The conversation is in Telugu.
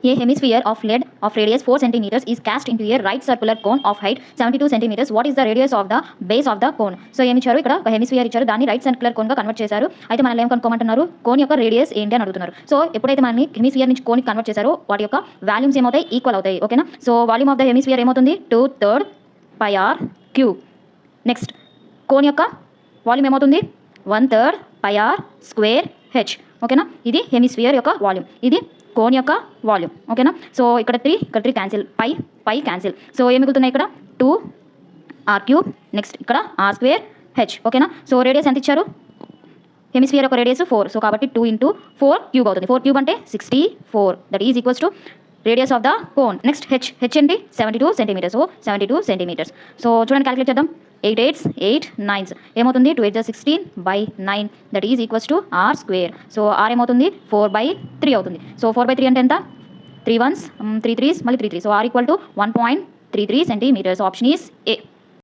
A hemisphere of lead of radius 4 centimeters is cast into a right circular cone of height 72 centimeters. What is the radius of the base of the cone? So ఏమి ఇచ్చారు ఇక్కడ ఒక హెమిస్ఫియర్ ఇచ్చారు, దాన్ని రైట్ సర్క్యులర్ కోన్ గా కన్వర్ట్ చేశారు. అయితే మనల్ని ఏం కనుక్కోమంటున్నారు, కోన్ యొక్క రేడియస్ ఏంటి అని అడుగుతున్నారు. సో ఎప్పుడైతే మనల్ని హెమిస్ఫియర్ నుంచి కోన్ కన్వర్ట్ చేశారో వాటి యొక్క వాల్యూమ్స్ ఏమవుతాయి, ఈక్వల్ అవుతాయి. ఓకేనా. So volume of the hemisphere ఏమవుతుంది 2/3 పై ఆర్ క్యూబ్. నెక్స్ట్ కోన్ యొక్క వాల్యూమ్ ఏమవుతుంది 1/3 పై ఆర్ స్క్వేర్ హెచ్. ఓకేనా. ఇది హెమిస్ఫియర్ యొక్క వాల్యూమ్, ఇది కోన్ యొక్క వాల్యూమ్. ఓకేనా. సో ఇక్కడ 3 క్యాన్సిల్, పై క్యాన్సిల్. సో ఏమి మిగులుతున్నాయి ఇక్కడ 2 ఆర్ క్యూబ్, నెక్స్ట్ ఇక్కడ ఆర్ స్క్వేర్ హెచ్. ఓకేనా. సో రేడియస్ ఎంత ఇచ్చారు, హెమిస్ఫియర్ యొక్క రేడియస్ 4. సో కాబట్టి 2 × 4 క్యూబ్ అవుతుంది. 4 క్యూబ్ అంటే 64. That is equals to radius of the cone. Next H ఏంటి 72 సెంటీమీటర్స్. So 72 centimetres. సో చూడండి క్యాలిక్యులేట్ చేద్దాం. 8 8s 8 9s ఏమవుతుంది 2 8 16/9. That is equals to R square. So R ఏమవుతుంది 4/3 అవుతుంది. సో 4/3 అంటే ఎంత, 3 1s 3 3s మళ్ళీ 3 3. So R equal to 1.33 centimetres. Option is A.